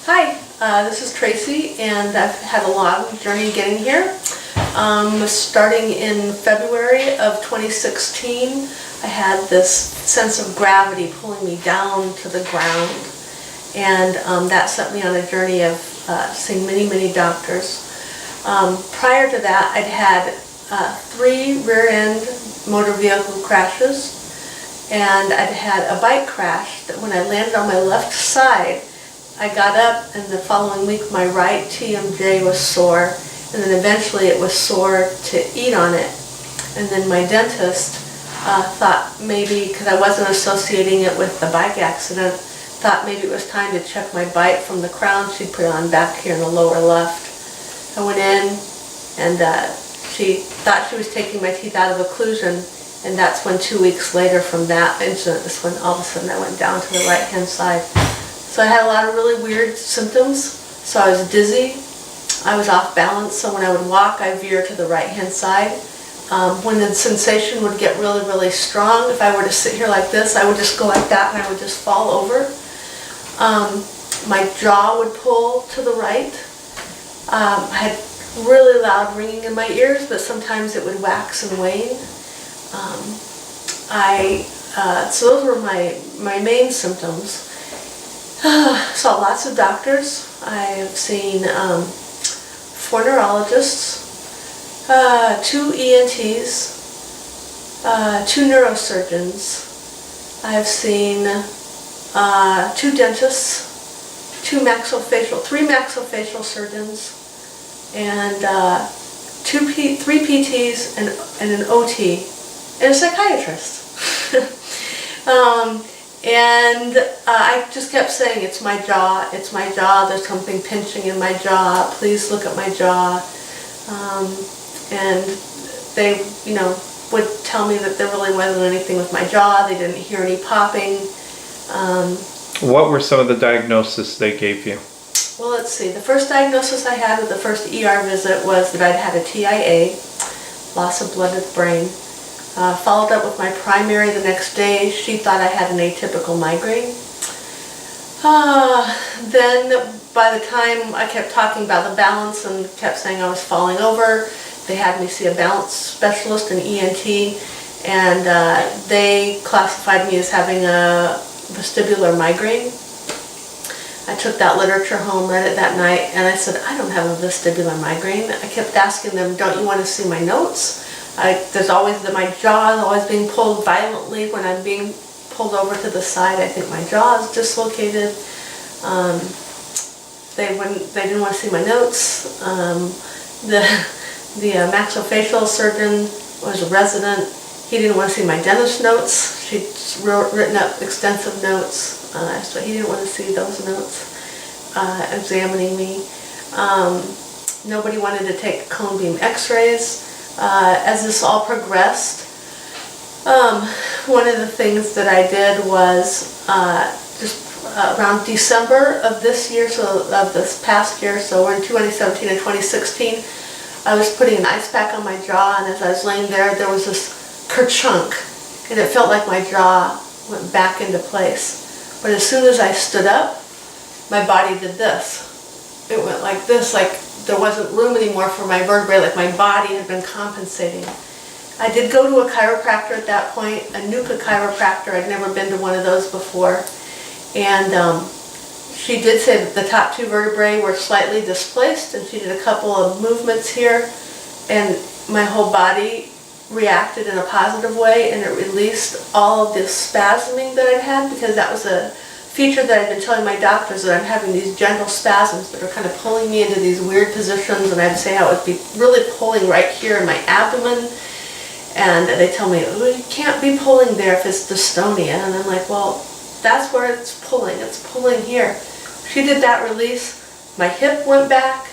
Hi, this is Tracy, and I've had a long journey getting here. Starting in February of 2016, I had this sense of gravity pulling me down to the ground, and that set me on a journey of seeing many doctors. Prior to that, I'd had 3 rear-end motor vehicle crashes, and I'd had a bike crash that when I landed on my left side, I got up, and the following week my right TMJ was sore, and then eventually it was sore to eat on it. And then my dentist thought maybe, because I wasn't associating it with the bike accident, thought maybe it was time to check my bite from the crown she'd put on back here in the lower left. I went in, and she thought she was taking my teeth out of occlusion, and that's when 2 weeks later from that incident is when all of a sudden I went down to the right-hand side. So I had a lot of really weird symptoms. So I was dizzy, I was off balance, so when I would walk I veer to the right-hand side. When the sensation would get really strong, if I were to sit here like this, I would just go like that and I would just fall over. My jaw would pull to the right. I had really loud ringing in my ears, but sometimes it would wax and wane. So those were my main symptoms. Saw lots of doctors. I have seen 4 neurologists, 2 ENTs, 2 neurosurgeons. I have seen 2 dentists, 3 maxillofacial surgeons, and 3 PTs and an OT, and a psychiatrist. I just kept saying, it's my jaw, there's something pinching in my jaw, please look at my jaw. And they, would tell me that there really wasn't anything with my jaw, they didn't hear any popping. What were some of the diagnoses they gave you? Well, let's see, the first diagnosis I had with the first ER visit was that I'd had a TIA, loss of blood to the brain. Followed up with my primary the next day. She thought I had an atypical migraine. Then by the time I kept talking about the balance and kept saying I was falling over, they had me see a balance specialist, an ENT, and they classified me as having a vestibular migraine. I took that literature home, read it that night, and I said, I don't have a vestibular migraine. I kept asking them, don't you want to see my notes? There's always my jaw is always being pulled violently when I'm being pulled over to the side. I think my jaw is dislocated. They didn't want to see my notes. The maxillofacial surgeon was a resident. He didn't want to see my dentist notes. She'd written up extensive notes, so he didn't want to see those notes examining me. Nobody wanted to take cone beam x-rays. As this all progressed, one of the things that I did was just around December of this year, so of this past year, so we're in 2017 and 2016, I was putting an ice pack on my jaw, and as I was laying there, there was this kerchunk, and it felt like my jaw went back into place. But as soon as I stood up, my body did this. It went like this, like there wasn't room anymore for my vertebrae, like my body had been compensating. I did go to a chiropractor at that point, a Nuka chiropractor. I'd never been to one of those before. And she did say that the top 2 vertebrae were slightly displaced, and she did a couple of movements here, and my whole body reacted in a positive way, and it released all of this spasming that I'd had, because that was a feature that I've been telling my doctors, that I'm having these gentle spasms that are kind of pulling me into these weird positions, and I'd say how it would be really pulling right here in my abdomen, and they tell me, well, you can't be pulling there if it's dystonia, and I'm like, well, that's where it's pulling here. She did that release, my hip went back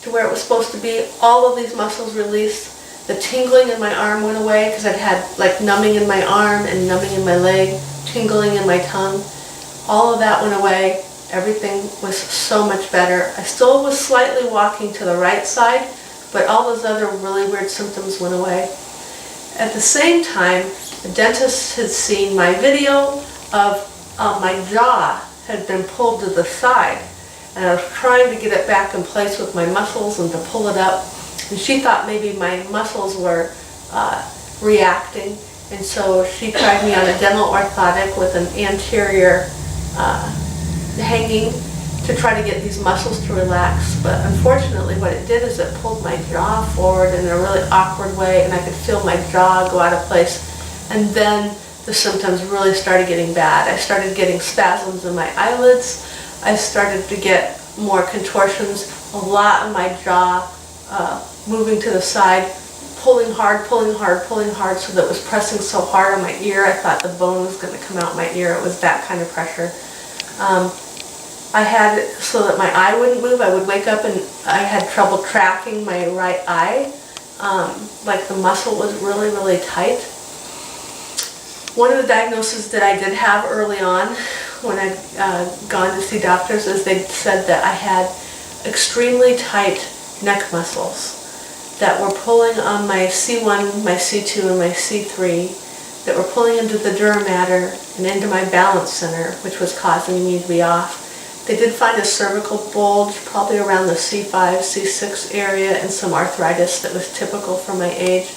to where it was supposed to be, all of these muscles released, the tingling in my arm went away, because I'd had like numbing in my arm and numbing in my leg, tingling in my tongue. All of that went away. Everything was so much better. I still was slightly walking to the right side, but all those other really weird symptoms went away. At the same time, the dentist had seen my video of my jaw had been pulled to the side, and I was trying to get it back in place with my muscles and to pull it up. And she thought maybe my muscles were reacting, and so she tried me on a dental orthotic with an anterior hanging to try to get these muscles to relax. But unfortunately what it did is it pulled my jaw forward in a really awkward way, and I could feel my jaw go out of place. And then the symptoms really started getting bad. I started getting spasms in my eyelids. I started to get more contortions, a lot of my jaw moving to the side, pulling hard, so that it was pressing so hard on my ear. I thought the bone was going to come out my ear. It was that kind of pressure. I had it so that my eye wouldn't move. I would wake up and I had trouble tracking my right eye. Like the muscle was really, really tight. One of the diagnoses that I did have early on when I'd gone to see doctors is they said that I had extremely tight neck muscles that were pulling on my C1, my C2, and my C3, that were pulling into the dura mater and into my balance center, which was causing me to be off. They did find a cervical bulge, probably around the C5, C6 area, and some arthritis that was typical for my age.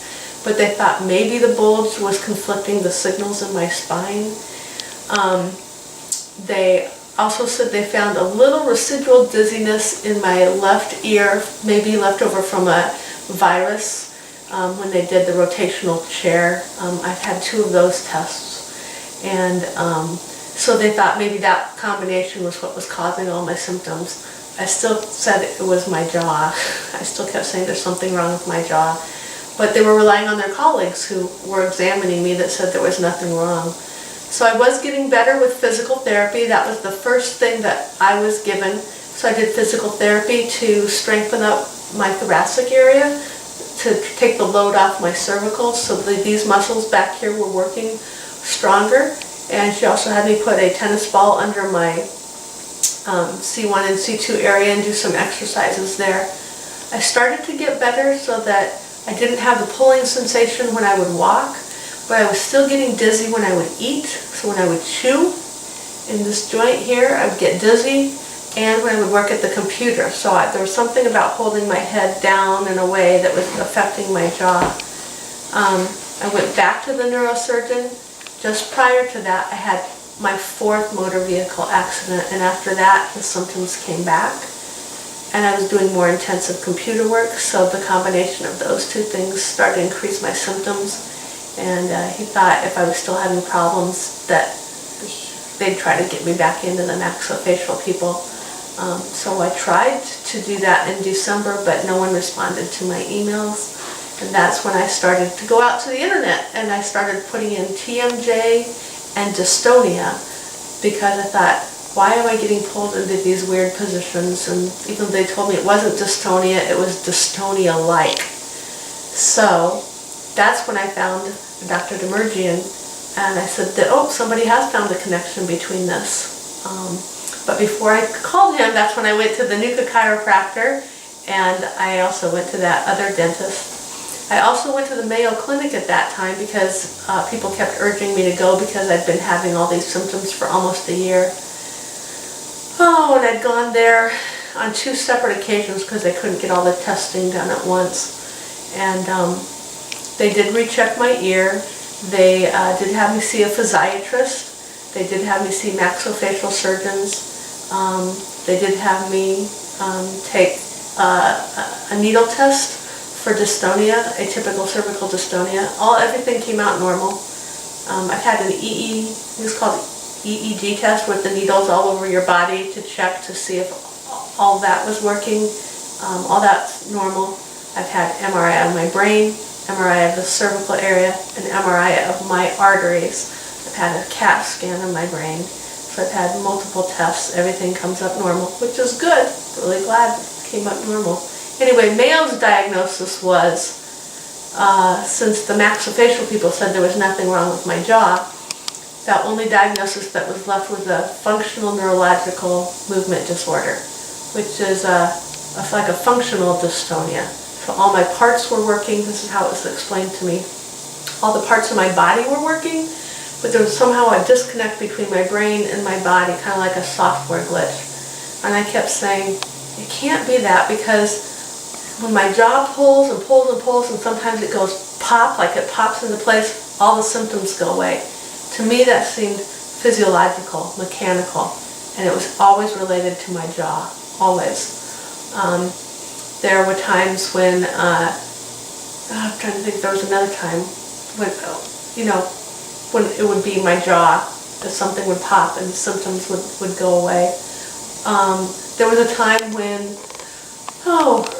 But they thought maybe the bulge was conflicting the signals in my spine. They also said they found a little residual dizziness in my left ear, maybe left over from a virus when they did the rotational chair. I've had 2 of those tests. And so they thought maybe that combination was what was causing all my symptoms. I still said it was my jaw. I still kept saying there's something wrong with my jaw. But they were relying on their colleagues who were examining me that said there was nothing wrong. So I was getting better with physical therapy. That was the first thing that I was given. So I did physical therapy to strengthen up my thoracic area, to take the load off my cervical, so that these muscles back here were working stronger. And she also had me put a tennis ball under my C1 and C2 area and do some exercises there. I started to get better so that I didn't have the pulling sensation when I would walk, but I was still getting dizzy when I would eat. So when I would chew in this joint here, I would get dizzy, and when I would work at the computer. So there was something about holding my head down in a way that was affecting my jaw. I went back to the neurosurgeon. Just prior to that, I had my 4th motor vehicle accident, and after that, the symptoms came back. And I was doing more intensive computer work, so the combination of those 2 things started to increase my symptoms. And he thought if I was still having problems that they'd try to get me back into the maxillofacial people. So I tried to do that in December, but no one responded to my emails. And that's when I started to go out to the internet, and I started putting in TMJ and dystonia, because I thought, why am I getting pulled into these weird positions? And even though they told me it wasn't dystonia, it was dystonia-like. So that's when I found Dr. Demerjian, and I said that, oh, somebody has found a connection between this. But before I called him, that's when I went to the Nuka chiropractor, and I also went to that other dentist. I also went to the Mayo Clinic at that time because people kept urging me to go because I'd been having all these symptoms for almost a year. Oh, and I'd gone there on 2 separate occasions because I couldn't get all the testing done at once. And they did recheck my ear. They did have me see a physiatrist. They did have me see maxillofacial surgeons. They did have me take a needle test for dystonia, atypical cervical dystonia. Everything came out normal. I've had an it's called EEG test with the needles all over your body to check to see if all that was working. All that's normal. I've had MRI of my brain, MRI of the cervical area, and MRI of my arteries. I've had a CAT scan of my brain. So I've had multiple tests. Everything comes up normal, which is good. Really glad it came up normal. Anyway, Mayo's diagnosis was, since the maxillofacial people said there was nothing wrong with my jaw, the only diagnosis that was left was a functional neurological movement disorder, which is like a functional dystonia. So all my parts were working. This is how it was explained to me. All the parts of my body were working, but there was somehow a disconnect between my brain and my body, kind of like a software glitch. And I kept saying, it can't be that, because when my jaw pulls and pulls and pulls, and sometimes it goes pop, like it pops into place, all the symptoms go away. To me, that seemed physiological, mechanical, and it was always related to my jaw, always. There were times when, I'm trying to think, there was another time when, when it would be my jaw, that something would pop and the symptoms would go away. There was a time when,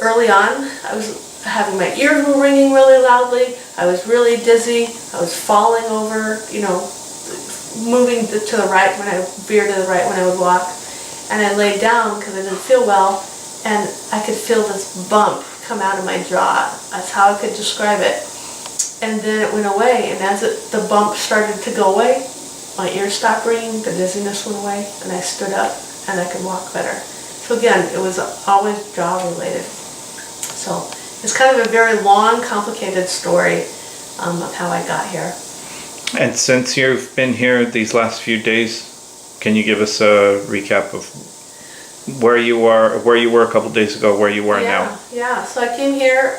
early on, I was having my ears were ringing really loudly, I was really dizzy, I was falling over, moving to the right when I veered to the right when I would walk, and I laid down because I didn't feel well, and I could feel this bump come out of my jaw. That's how I could describe it. And then it went away, and as the bump started to go away, my ears stopped ringing, the dizziness went away, and I stood up and I could walk better. So again, it was always jaw related. So it's kind of a very long, complicated story of how I got here. And since you've been here these last few days, can you give us a recap of where you were a couple days ago, where you are now? Yeah. So I came here.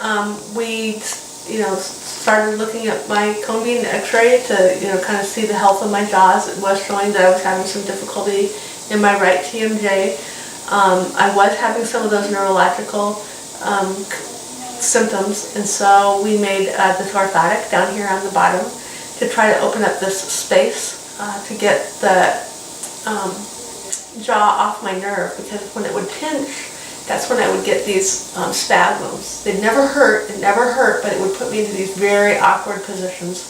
We, started looking at my cone beam X-ray to, kind of see the health of my jaws. It was showing that I was having some difficulty in my right TMJ. I was having some of those neurological symptoms, and so we made this orthotic down here on the bottom to try to open up this space to get the jaw off my nerve, because when it would pinch, that's when I would get these spasms. It never hurt, but it would put me into these very awkward positions.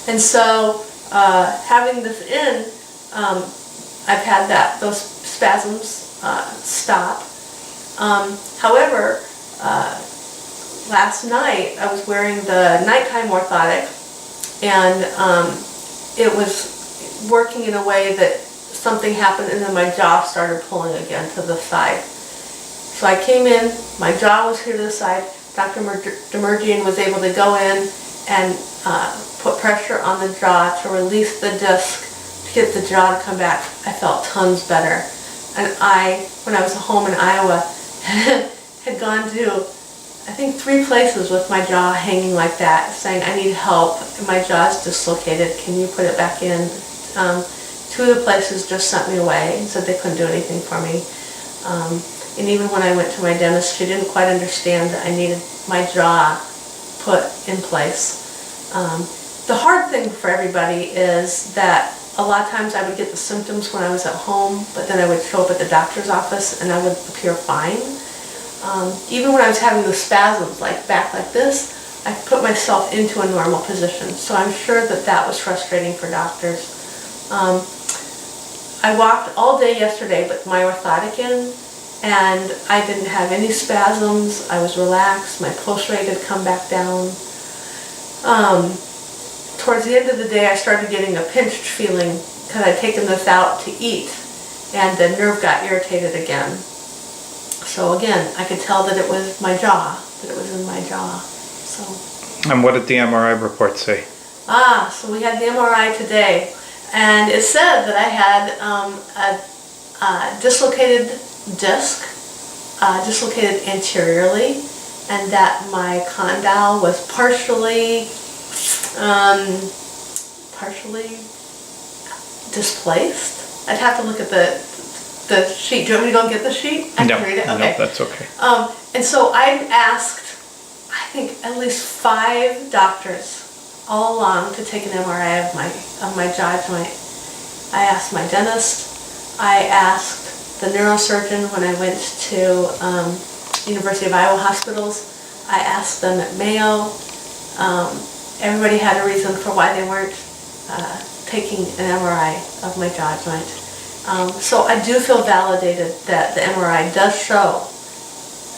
And so having this in, I've had those spasms stop. However, last night I was wearing the nighttime orthotic, and it was working in a way that something happened, and then my jaw started pulling again to the side. So I came in, my jaw was here to the side. Dr. Demerjian was able to go in and put pressure on the jaw to release the disc to get the jaw to come back. I felt tons better. And when I was home in Iowa, had gone to, I think, 3 places with my jaw hanging like that, saying, I need help, my jaw's dislocated, can you put it back in? 2 of the places just sent me away and said they couldn't do anything for me. And even when I went to my dentist, she didn't quite understand that I needed my jaw put in place. The hard thing for everybody is that a lot of times I would get the symptoms when I was at home, but then I would show up at the doctor's office and I would appear fine. Even when I was having the spasms, back like this, I put myself into a normal position. So I'm sure that was frustrating for doctors. I walked all day yesterday with my orthotic in, and I didn't have any spasms. I was relaxed. My pulse rate had come back down. Towards the end of the day, I started getting a pinched feeling because I'd taken this out to eat, and the nerve got irritated again. So again, I could tell that it was my jaw, that it was in my jaw. So. And what did the MRI report say? So we had the MRI today, and it said that I had a dislocated disc, dislocated anteriorly, and that my condyle was partially displaced. I'd have to look at the sheet. Do you want me to go and get the sheet? I can read it? Okay. No, that's okay. And so I asked, I think, at least 5 doctors all along to take an MRI of my jaw joint. I asked my dentist. I asked the neurosurgeon when I went to University of Iowa hospitals. I asked them at Mayo. Everybody had a reason for why they weren't taking an MRI of my jaw joint. So I do feel validated that the MRI does show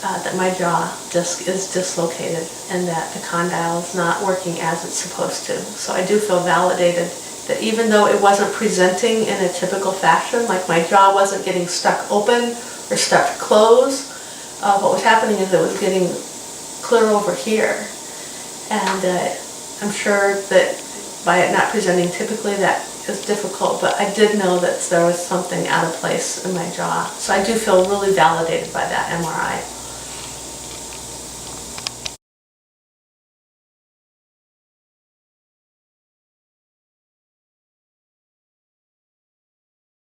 that my jaw disc is dislocated and that the condyle is not working as it's supposed to. So I do feel validated that even though it wasn't presenting in a typical fashion, like my jaw wasn't getting stuck open or stuck closed, what was happening is it was getting clear over here. And I'm sure that by it not presenting typically, that is difficult, but I did know that there was something out of place in my jaw. So I do feel really validated by that MRI.